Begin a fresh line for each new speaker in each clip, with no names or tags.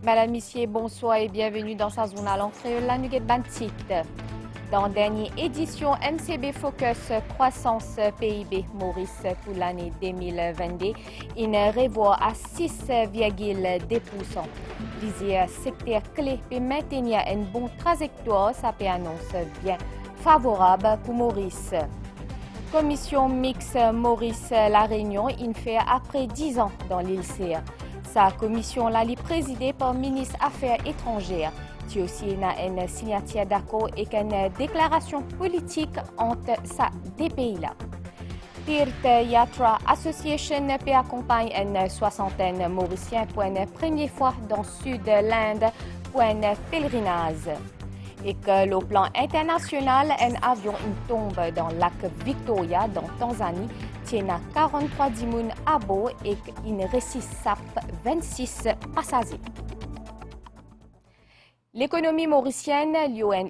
Madame, Messieurs, bonsoir et bienvenue dans sa journal en créole, la Nugget Bantit. Dans la dernière édition, MCB Focus croissance PIB Maurice pour l'année 2022, une revoit à 6,2%. Plusieurs secteurs clés pour maintenir une bonne trajectoire, ça peut annoncer bien favorable pour Maurice. Commission mixte Maurice-La Réunion, il fait après 10 ans dans l'île CA. Sa commission là est présidée par le ministre des Affaires étrangères. Il y a aussi une signature d'accord et une déclaration politique entre ces deux pays-là. Tirth Yatra Association peut accompagner une soixantaine Mauriciens pour une première fois dans le sud de l'Inde pour un pèlerinage. Et que le plan international, un avion tombe dans le lac Victoria, dans Tanzanie, tient à 43 dimoun à bord et qu'il résiste 26 passagers. L'économie mauricienne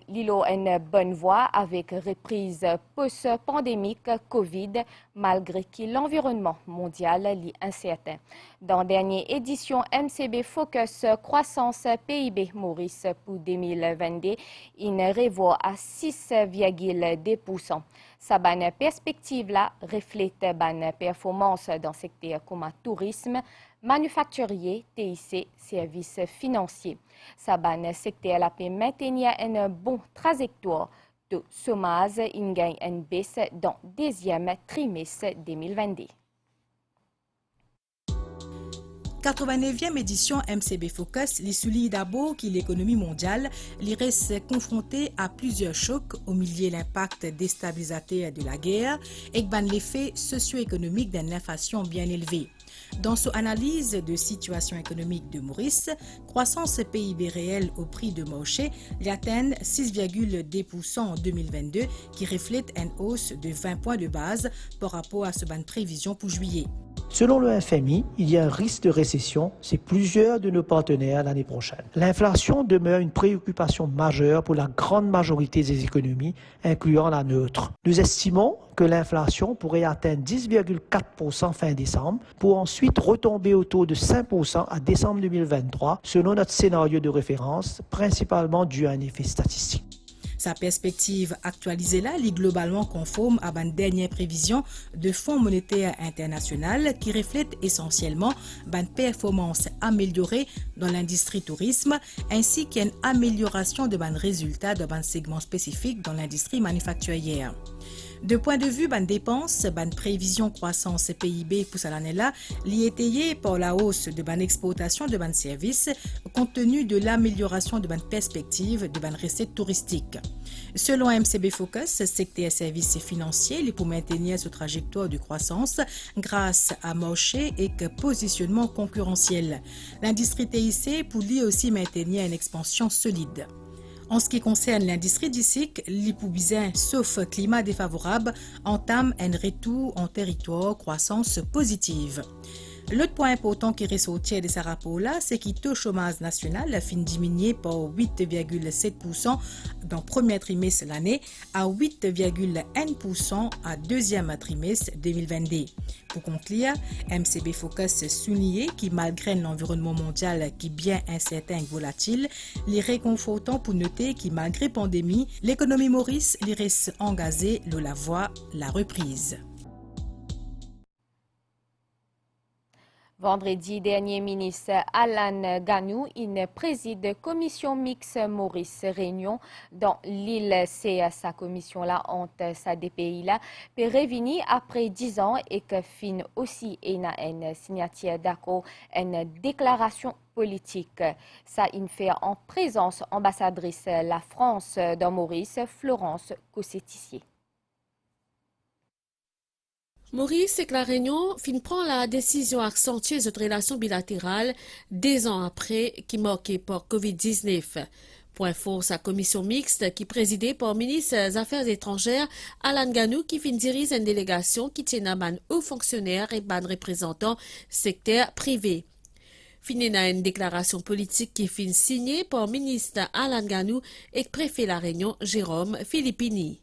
l'îlot une bonne voie avec reprise post-pandémique Covid, malgré que l'environnement mondial est incertain. Dans la dernière édition MCB Focus croissance PIB Maurice pour 2022, il revoit à 6,2%. Sa bonne perspective-là reflète bonne performance dans le secteur comme tourisme, manufacturier, TIC, services financiers. Sa bonne secteur a pu maintenir une bonne trajectoire de chômage, il gagne une baisse dans le deuxième trimestre 2022.
89e édition MCB Focus les souligne d'abord que l'économie mondiale reste confrontée à plusieurs chocs au milieu de l'impact déstabilisateur de la guerre et l'effet socio-économique d'une inflation bien élevée. Dans son analyse de situation économique de Maurice, croissance PIB réel au prix de marché atteint 6,2% en 2022 qui reflète une hausse de 20 points de base par rapport à ce bonne prévision pour juillet.
Selon le FMI, il y a un risque de récession chez plusieurs de nos partenaires l'année prochaine. L'inflation demeure une préoccupation majeure pour la grande majorité des économies, incluant la nôtre. Nous estimons que l'inflation pourrait atteindre 10,4% fin décembre pour ensuite retomber au taux de 5% à décembre 2023, selon notre scénario de référence, principalement dû à un effet statistique.
Sa perspective actualisée là est globalement conforme à une dernière prévision de Fonds monétaire international qui reflète essentiellement une performance améliorée dans l'industrie tourisme ainsi qu'une amélioration de résultats de segments spécifiques dans l'industrie manufacturière. De point de vue des dépenses, la prévision croissance PIB pour cette année-là est étayée par la hausse de l'exportation de services compte tenu de l'amélioration de perspectives de recettes touristiques. Selon MCB Focus, secteur services financiers pour maintenir cette trajectoire de croissance grâce à marché et positionnement concurrentiel. L'industrie TIC pour lui aussi maintenir une expansion solide. En ce qui concerne l'industrie d'ICIC, l'Ipoubizin, sauf climat défavorable, entame un retour en territoire croissance positive. L'autre point important qui ressortit de ce rapport-là, c'est que le taux de chômage national a fini diminuer par 8,7% dans le premier trimestre de l'année à 8,1% à deuxième trimestre 2022. Pour conclure, MCB Focus souligne que malgré l'environnement mondial qui est bien incertain et volatile, il est réconfortant pour noter que malgré la pandémie, l'économie Maurice reste engagée dans la voie la reprise.
Vendredi dernier, ministre Alan Ganou, il préside la commission mixte Maurice-Réunion dans l'île CA. Sa commission-là, entre ces deux pays-là, peut revenir après 10 ans et que fin aussi une signature d'accord, une déclaration politique. Ça, il fait en présence ambassadrice la France dans Maurice, Florence Cossetissier.
Maurice et la Réunion prend la décision d'accentuer cette relation bilatérale 2 ans après qui marquée par COVID-19. Point fort sa commission mixte qui présidée par le ministre des Affaires étrangères Alan Ganou qui dirige une délégation qui tient à ban hauts fonctionnaires et ban représentants secteur privé. Finina une déclaration politique qui fin signée par le ministre Alan Ganou et le préfet La Réunion Jérôme Filippini.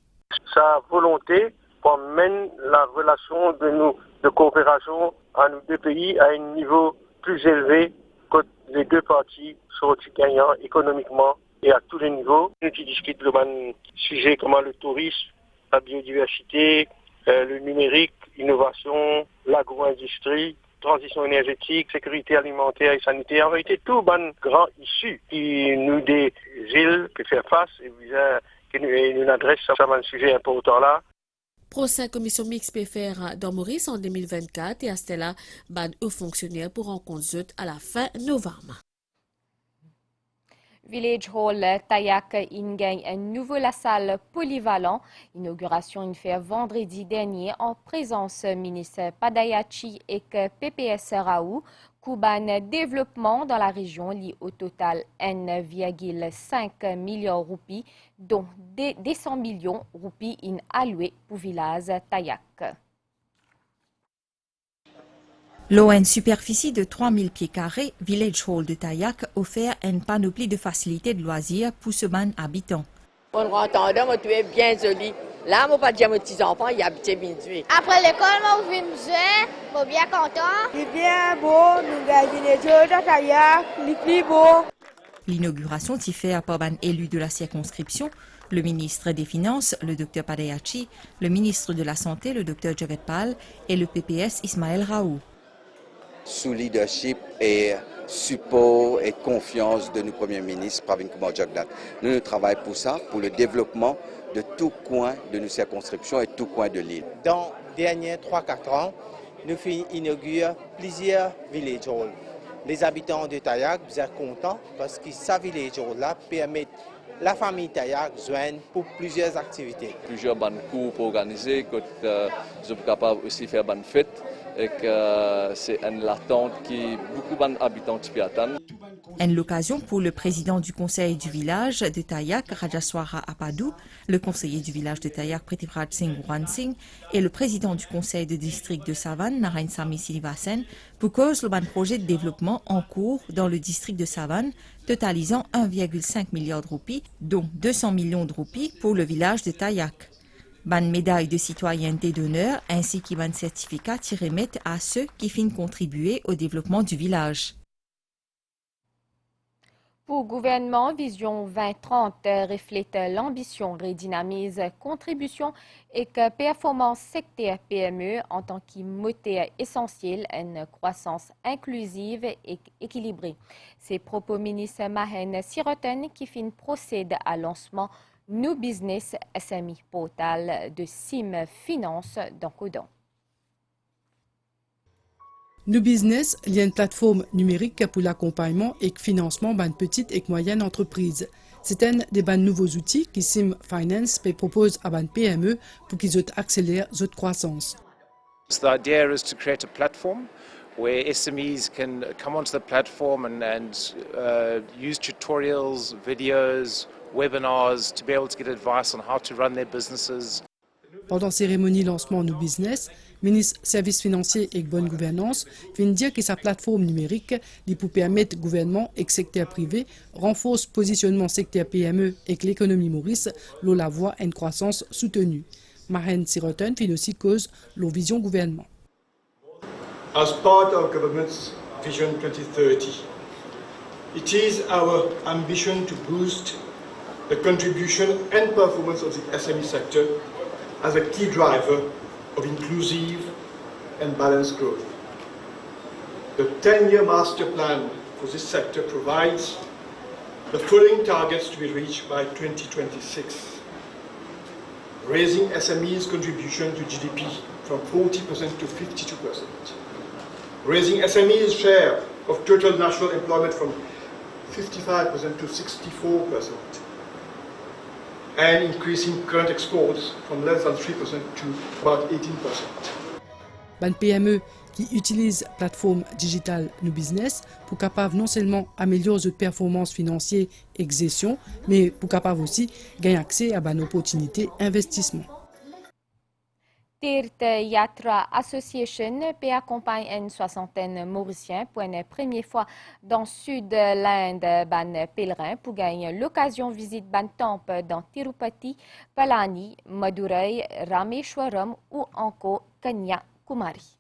Sa volonté pour mener la relation de coopération à nos deux pays à un niveau plus élevé que les deux parties sont gagnants économiquement et à tous les niveaux. Nous discutons de un sujet comme le tourisme, la biodiversité, le numérique, l'innovation, l'agro-industrie, transition énergétique, sécurité alimentaire et sanitaire. En réalité, tout ban grand issu qui nous des îles peut faire face et qui nous adresse à un sujet important là.
Prochaine commission mixte peut faire dans Maurice en 2024 et à cela, ban aux fonctionnaires pour rencontrer à la fin novembre.
Village Hall Tayak gagne un nouveau la salle polyvalent. Inauguration une fait vendredi dernier en présence ministre Padayachi et PPS Raou. Kuban développement dans la région lié au total 1,5 milliard roupies, dont des 100 millions roupies alloués pour village Tayak.
L'eau a une superficie de 3000 pieds carrés, Village Hall de Tayak offert une panoplie de facilités de loisirs pour ce ban habitants.
On entendait, moi, tu es bien joli. Là, moi, pas de mes petits-enfants, ils habitaient bien duits.
Après l'école, moi, je vais me musée, moi, bien content.
C'est bien beau, nous avons les jeux de Tayak, les plus beaux.
L'inauguration s'y fait par ban élu de la circonscription, le ministre des Finances, le Dr Padayachi, le ministre de la Santé, le Dr Javed Pal, et le PPS Ismaël Raou.
Sous leadership et support et confiance de nos premiers ministres, Pravin Kumar Jagnnath. Nous travaillons pour ça, pour le développement de tout coin de nos circonscriptions et tout coin de l'île.
Dans les derniers 3-4 ans, nous avons inauguré plusieurs village halls. Les habitants de Tayak sont contents parce que ce village hall-là permet la famille Tayak de joindre pour plusieurs activités.
Plusieurs bonnes cours organisés, que nous sommes capables aussi de faire bonnes fêtes. Et que c'est une latente qui beaucoup d'habitants qui attendent.
Une l'occasion pour le président du conseil du village de Tayak, Rajaswara Apadou, le conseiller du village de Tayak, Prithviraj Singh Guran Singh, et le président du conseil de district de Savan, Narain Sami Sinivasen, pour cause le projet de développement en cours dans le district de Savan, totalisant 1,5 milliard de roupies, dont 200 millions de roupies pour le village de Tayak. Ban médaille de citoyenneté d'honneur ainsi qu'un certificat qui remettent à ceux qui finissent contribuer au développement du village.
Pour le gouvernement, Vision 2030 reflète l'ambition, redynamise, contribution et que performance secteur PME en tant que moteur essentiel à une croissance inclusive et équilibrée. C'est propos ministre Mahen Siroten qui procède à lancement New Business SME portal de Sim Finance dans Codan.
New Business il y a une plateforme numérique pour l'accompagnement et le financement de petites et moyennes entreprises. C'est un des nouveaux outils que Sim Finance propose à les PME pour qu'ils accélèrent leur croissance.
So the idea is to create a platform where SMEs can come onto the platform and use tutorials, videos, webinars to be able to get advice on how to run their businesses.
Pendant la cérémonie lancement New Business, ministre Services financiers et bonne gouvernance vient dire que sa plateforme numérique lui pour permettre au gouvernement et le secteur privé renforce le positionnement secteur PME et que l'économie Maurice l'eau la voie à une croissance soutenue. Mahen Siroten fait aussi cause la vision gouvernement.
As part of government's Vision 2030, it is our ambition to boost the contribution and performance of the SME sector as a key driver of inclusive and balanced growth. The 10-year master plan for this sector provides the following targets to be reached by 2026. Raising SME's contribution to GDP from 40% to 52%. Raising SME's share of total national employment from 55% to 64%. And increasing current exports from less than 3% to about 18%.
Les PME qui utilisent la plateforme digitale New Business pour capable non seulement améliorer leur performance financière et gestion, mais pour capable aussi gagner accès à une opportunité d'investissement.
Tirth Yatra Association peut accompagner une soixantaine Mauriciens pour une première fois dans le sud de l'Inde, ban pèlerin pour gagner l'occasion de visiter ban temple dans Tirupati, Palani, Madurai, Rameshwaram ou encore Kanyakumari.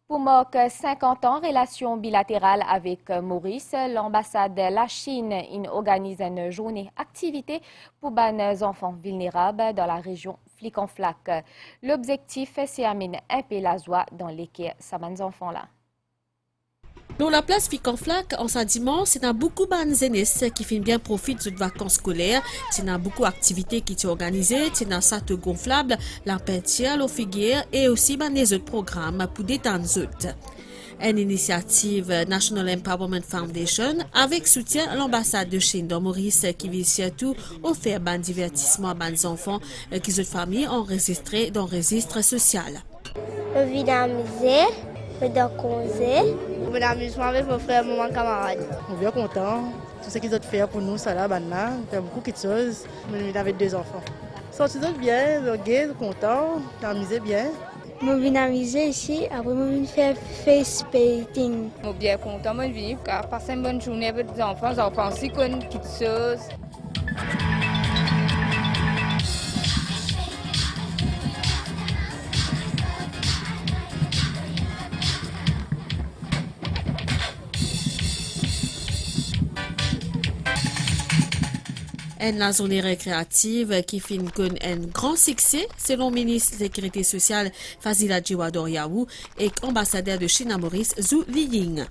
Pour marquer 50 ans, relation bilatérale avec Maurice, l'ambassade de la Chine organise une journée activité pour les enfants vulnérables dans la région Flic-en-Flac. L'objectif, c'est amener un peu la joie dans lesquels ces enfants-là.
Dans la place Flic-en-Flac, en ce dimanche, c'est beaucoup de jeunes qui font bien profit de vacances scolaires. C'est beaucoup d'activités qui sont organisées, c'est un sac gonflable, la peinture, la figure et aussi des autres programmes pour détendre les autres. Une initiative National Empowerment Foundation avec soutien de l'ambassade de Chine dans Maurice qui vise surtout offrir un divertissement à des enfants qui sont familles enregistrées dans le registre social.
Je vis dans le musée. Dans causer.
Mon amusement avec mon frère et mon camarade.
On est bien content. Tout ce qu'ils ont fait pour nous, ça là, maintenant. On fait beaucoup de choses. On est avec 2 enfants. Sortis bien, on est content, on amusé bien.
Je viens amuser ici, après je viens faire face painting.
Je suis bien content, je viens passer une bonne journée avec les enfants. Les enfants aussi connaissent des petites choses.
La zone récréative qui fait un grand succès selon le ministre de la Sécurité sociale Fazila Djiwador-Yaou et ambassadeur de Chine à Maurice Zhu Liying.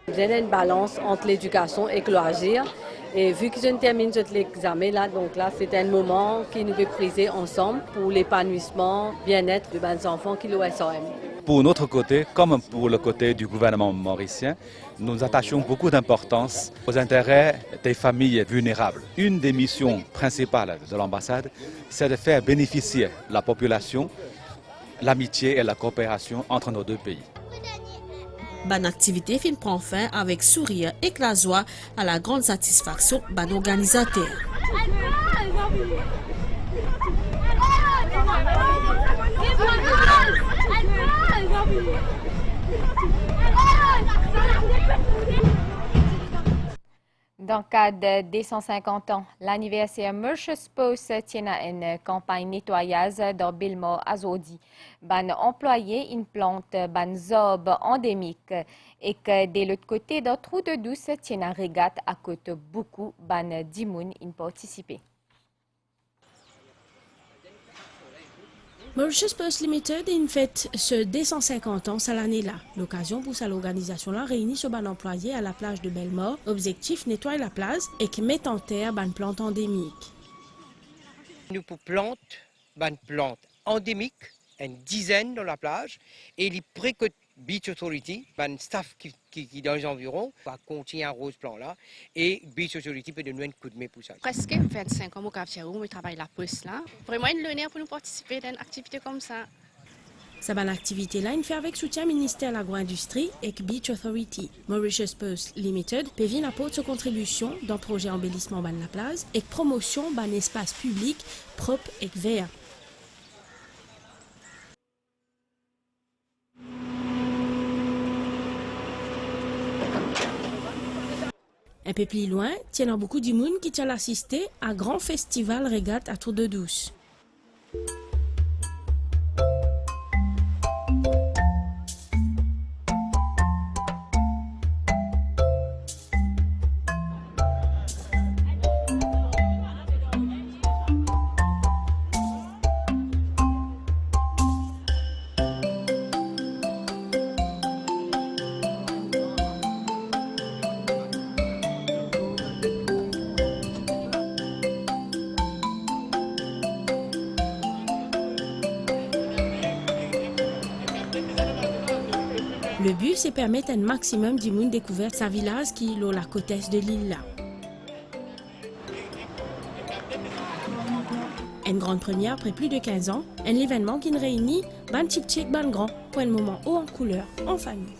Il y a une balance entre l'éducation et le loisir. Et vu que je termine l'examen là, donc là c'est un moment qui nous veut priser ensemble pour l'épanouissement, bien-être de nos enfants qui le SOM.
Pour notre côté, comme pour le côté du gouvernement mauricien, nous attachons beaucoup d'importance aux intérêts des familles vulnérables. Une des missions principales de l'ambassade, c'est de faire bénéficier la population, l'amitié et la coopération entre nos 2 pays.
Bonne activité prend fin avec sourire et la joie à la grande satisfaction de l'organisateur.
Dans le cadre des 150 ans, l'anniversaire Mauritius Post tient une campagne nettoyage dans Bilmore Azodi. Ban employé une plante ban zob endémique et que de l'autre côté, dans Trou de Douce tient une régate à côté beaucoup ban dimoun in participer.
Mauritius Post Limited une fête ce 250 ans cette année-là. L'occasion pour l'organisation-là réunit sur ban employé à la plage de Belmore. Objectif nettoyer la plage et qui met en terre ban plante endémique.
Nous pour plantes endémiques, une dizaine dans la plage, et les précotes Beach Authority, un staff qui dans les environs, va continuer un rose plan là, et Beach Authority peut donner un coup de main pour ça.
Presque 25 ans au Cap-Cherou, on travaille la poste là. Vraiment une l'honneur pour nous participer à une activité comme ça.
Cette bonne activité-là, il fait avec soutien ministère de l'agro-industrie et Beach Authority. Mauritius Post Limited peut venir apporter sa contribution dans le projet embellissement de la plage et promotion d'un espace public propre et vert. Un peu plus loin, il y a beaucoup de monde qui tient assister à un grand festival régate à Trou de Douce. Le but, c'est permettre un maximum de monde découvrir sa village qui est la côte est de l'île. Une grande première après plus de 15 ans, un événement qui nous réunit ban petit ban grand pour un moment haut en couleur, en famille.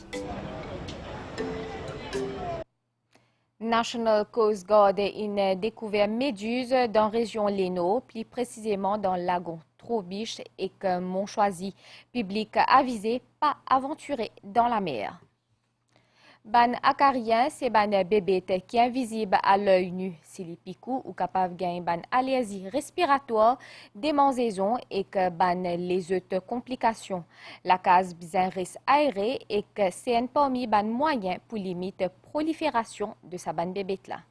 National Coast Guard a découvert méduse dans la région Léno, plus précisément dans le lagon Troubiche et que Montchoisy. Public avisé, pas aventuré dans la mer. Ban acarien, c'est ban bébête qui est invisible à l'œil nu. Si les picous ou capable gagner ban allergie respiratoire, démangeaison et que ban les autres complications. La case bizarre reste aérée et que c'est un parmi ban moyen pour limiter prolifération de sa ban bébête là.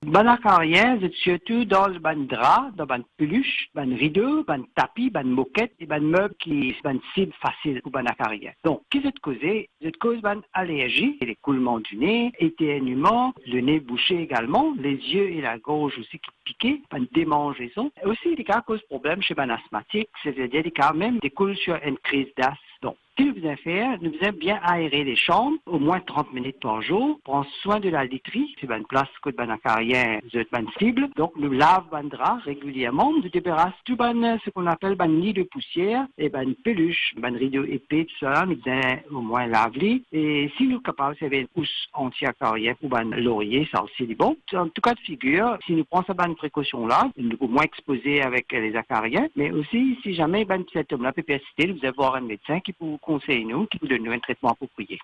Ban acarien, c'est surtout dans le ban drap, dans ban peluche, ban rideau, ban tapis, ban moquette et ban meuble qui ban cible facile pour ban acarien. Donc, qu'est-ce que cause? C'est cause ban allergie, l'écoulement du nez, éternuement, le nez bouché également, les yeux et la gorge aussi qui piquent, ban démangeaison. Et aussi, des cas cause problème chez ban asthmatique, c'est-à-dire des cas même découlent sur une crise d'asthme. Donc, ce que nous faisons faire, nous faisons bien aérer les chambres, au moins 30 minutes par jour, prendre soin de la literie, c'est une place que ban acarien, c'est une cible. Donc, nous lavons ban drap régulièrement, nous débarrassons tout ban, ce qu'on appelle ban nid de poussière, et ban peluche, ban rideau épais, tout ça, nous faisons au moins laver. Et si nous sommes capables de faire une housse anti-acarien ou ban laurier, ça aussi est bon. En tout cas de figure, si nous prenons cette ban précaution-là, nous sommes moins exposés avec les acariens, mais aussi, si jamais ban cet homme-là peut persister, nous allons voir un médecin qui peut vous conseiller nous, qui vous donne un traitement approprié.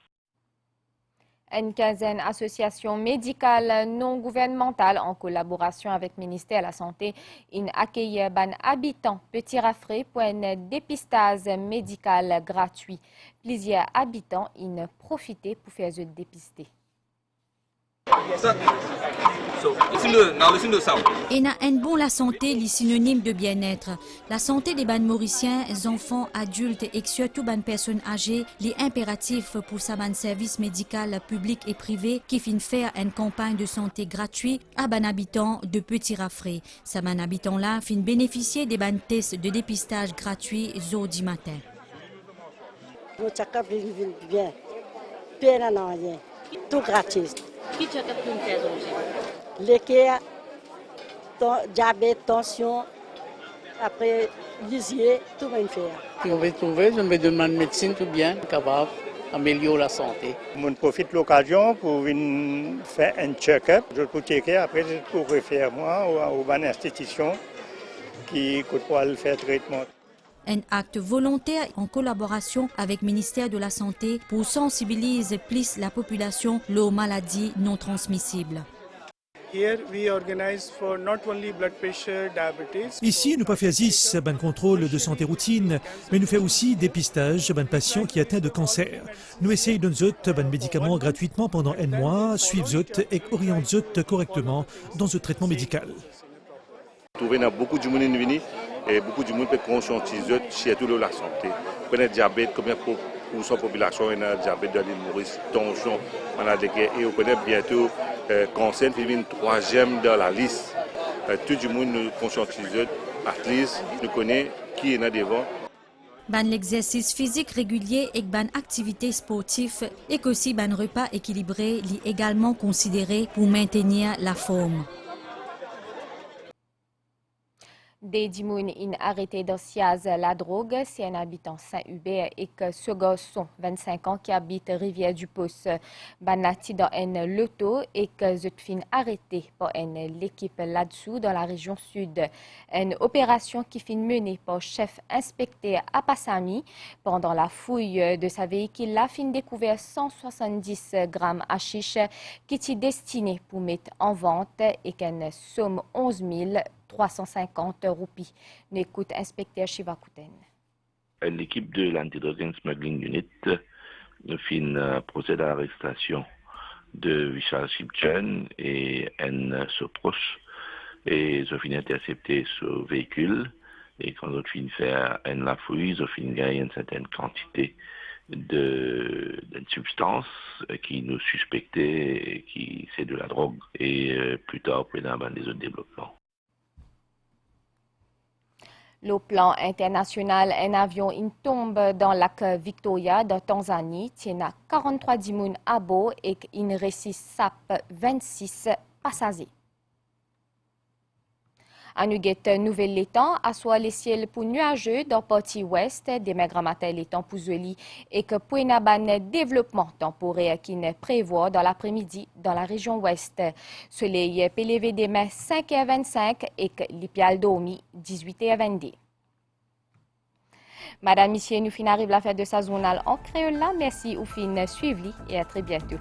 Une quinzaine d'associations médicales non gouvernementales en collaboration avec le ministère de la Santé ont accueilli ban habitants Petit Rafré pour un dépistage médical gratuit. Plusieurs habitants ont profité pour faire se dépister.
Et un bon la santé, les synonymes de bien-être. La santé des ban mauriciens, enfants, adultes et surtout ban personnes âgées, les impératifs pour sa ban service médical public et privé qui finit faire une campagne de santé gratuite à ban habitants de Petit Rafré. Sa ban habitants là finit bénéficier des ban tests de dépistage gratuits jeudi matin.
Nous check-up bien, rien, tout gratis.
Qui check-up pour faire aujourd'hui?
L'équerre, diabète, tension, après lisier, tout va faire.
Si on veut trouver, je me demande médecine tout bien, capable d'améliorer la santé.
On profite de l'occasion pour venir faire un check-up. Je peux checker, après je peux refaire moi aux bonnes institutions qui pourraient faire traitement.
Un acte volontaire en collaboration avec le ministère de la Santé pour sensibiliser plus la population aux maladies non transmissibles.
Ici, nous pas faisons un contrôle de santé routine, mais nous faisons aussi dépistage de patients qui atteints de cancer. Nous essayons de nous donner des médicaments gratuitement pendant un mois, suivre et orienter correctement dans ce traitement médical.
Trouver beaucoup de monde venir et beaucoup de monde peut conscientiser surtout la santé. Connaître diabète, combien pour sa population il y a diabète dans l'île Maurice, tension, et on connaît bientôt cancer qui vient troisième dans la liste. Tout le monde nous conscientise, at least nous connaît qui est devant.
Ban l'exercice physique régulier et ban activité sportive et aussi ban repas équilibré est également considéré pour maintenir la forme.
Des dimoun in arrêté d'anciaz la drogue, c'est un habitant Saint-Hubert et que ce garçon, 25 ans, qui habite Rivière-du-Pouce, banati dans un loto et que je fin arrêté par l'équipe là-dessous dans la région sud. Une opération qui fin menée par chef inspecteur Apassami. Pendant la fouille de sa véhicule, la fin découvert 170 grammes hashish qui était destiné pour mettre en vente et qu'une somme 11 350 roupies. N'écoute inspecteur Shivakouten.
L'équipe de l'Anti-Drug and Smuggling Unit procède à l'arrestation de Vishal Shipchen et un proche et ils ont intercepté ce véhicule et quand ils ont fini faire la fouille, ils ont fini gagner une certaine quantité d'une substance qui nous suspectait qui c'est de la drogue et plus tard pendant des autres développements.
Le plan international, un avion tombe dans le lac Victoria de Tanzanie, tient à 43 dimoun à bord et il reste 26 passagers. À Nuguet, nouvelle l'étang, assoit les ciels pour nuageux dans la partie ouest, des maigres matins l'étang pour Zoli et que pour un développement temporaire qui ne prévoit dans l'après-midi dans la région ouest. Soleil peut lever des mains 5h25 et que l'Ipial dormi 18h22. Madame, Monsieur, nous fin arrive la fête de sa journal en créole là. Merci ou fin suivi et à très bientôt.